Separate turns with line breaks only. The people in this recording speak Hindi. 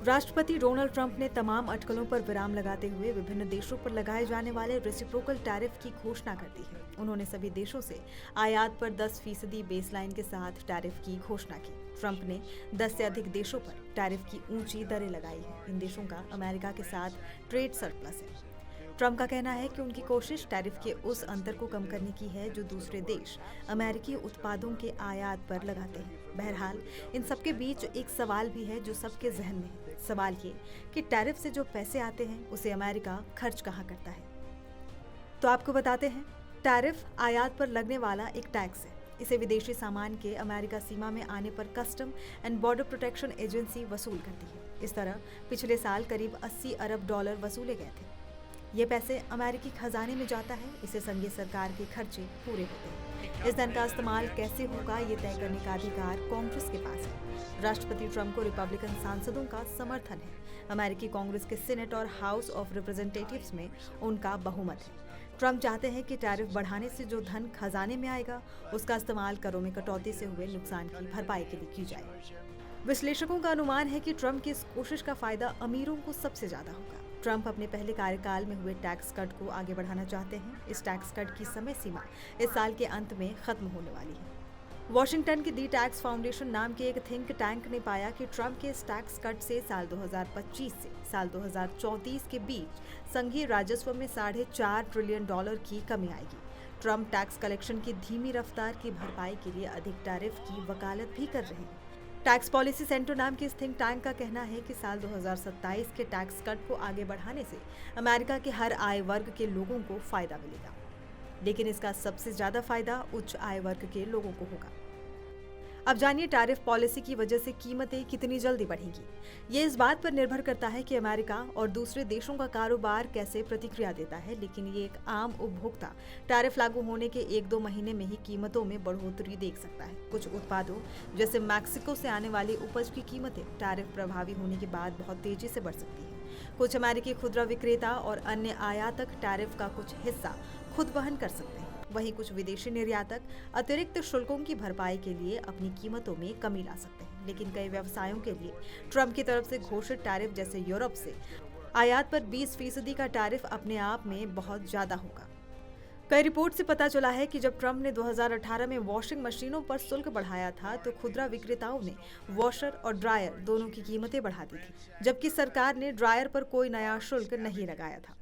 राष्ट्रपति डोनाल्ड ट्रंप ने तमाम अटकलों पर विराम लगाते हुए विभिन्न देशों पर लगाए जाने वाले रेसिप्रोकल टैरिफ की घोषणा कर दी है। उन्होंने सभी देशों से आयात पर 10% बेसलाइन के साथ टैरिफ की घोषणा की। ट्रंप ने 10 से अधिक देशों पर टैरिफ की ऊंची दरें लगाई हैं। इन देशों का अमेरिका के साथ ट्रेड सरप्लस है। ट्रंप का कहना है कि उनकी कोशिश टैरिफ के उस अंतर को कम करने की है जो दूसरे देश अमेरिकी उत्पादों के आयात पर लगाते हैं। बहरहाल इन सबके बीच एक सवाल भी है जो सबके जहन में है। सवाल ये कि टैरिफ से जो पैसे आते हैं उसे अमेरिका खर्च कहाँ करता है। तो आपको बताते हैं, टैरिफ आयात पर लगने वाला एक टैक्स है। इसे विदेशी सामान के अमेरिका सीमा में आने पर custom and border protection agency वसूल करती है। इस तरह पिछले साल करीब 80 अरब डॉलर वसूले गए थे। ये पैसे अमेरिकी खजाने में जाता है। इससे संघीय सरकार के खर्चे पूरे होते हैं। इस धन का इस्तेमाल कैसे होगा ये तय करने का अधिकार कांग्रेस के पास है। राष्ट्रपति ट्रंप को रिपब्लिकन सांसदों का समर्थन है। अमेरिकी कांग्रेस के सीनेट और हाउस ऑफ रिप्रेजेंटेटिव्स में उनका बहुमत है। ट्रंप चाहते हैं कि टैरिफ बढ़ाने से जो धन खजाने में आएगा उसका इस्तेमाल करों में कटौती से हुए नुकसान की भरपाई के लिए की जाए। विश्लेषकों का अनुमान है कि ट्रंप की इस कोशिश का फायदा अमीरों को सबसे ज्यादा होगा। ट्रंप अपने पहले कार्यकाल में हुए टैक्स कट को आगे बढ़ाना चाहते हैं। इस टैक्स कट की समय सीमा इस साल के अंत में खत्म होने वाली है। वॉशिंगटन की दी टैक्स फाउंडेशन नाम के एक थिंक टैंक ने पाया कि ट्रंप के इस टैक्स कट से साल 2025 से साल 2034 के बीच संघीय राजस्व में $4.5 ट्रिलियन की कमी आएगी। ट्रंप टैक्स कलेक्शन की धीमी रफ्तार की भरपाई के लिए अधिक टैरिफ की वकालत भी कर रहे हैं। टैक्स पॉलिसी सेंटर नाम के इस थिंक टैंक का कहना है कि साल 2027 के टैक्स कट को आगे बढ़ाने से अमेरिका के हर आय वर्ग के लोगों को फायदा मिलेगा, लेकिन इसका सबसे ज्यादा फायदा उच्च आय वर्ग के लोगों को होगा। अब जानिए टैरिफ पॉलिसी की वजह से कीमतें कितनी जल्दी बढ़ेंगी। ये इस बात पर निर्भर करता है कि अमेरिका और दूसरे देशों का कारोबार कैसे प्रतिक्रिया देता है, लेकिन ये एक आम उपभोक्ता टैरिफ लागू होने के 1-2 महीने में ही कीमतों में बढ़ोतरी देख सकता है। कुछ उत्पादों जैसे मैक्सिको से आने वाली उपज की कीमतें टैरिफ प्रभावी होने के बाद बहुत तेजी से बढ़ सकती है। कुछ अमेरिकी खुदरा विक्रेता और अन्य आयातक टैरिफ का कुछ हिस्सा खुद वहन कर सकते हैं। वहीं कुछ विदेशी निर्यातक अतिरिक्त शुल्कों की भरपाई के लिए अपनी कीमतों में कमी ला सकते हैं। लेकिन कई व्यवसायों के लिए ट्रंप की तरफ से घोषित टैरिफ जैसे यूरोप से आयात पर 20% का टैरिफ अपने आप में बहुत ज्यादा होगा। कई रिपोर्ट से पता चला है कि जब ट्रंप ने 2018 में वॉशिंग मशीनों पर शुल्क बढ़ाया था तो खुदरा विक्रेताओं ने वॉशर और ड्रायर दोनों की कीमतें बढ़ा दी थी, जबकि सरकार ने ड्रायर पर कोई नया शुल्क नहीं लगाया था।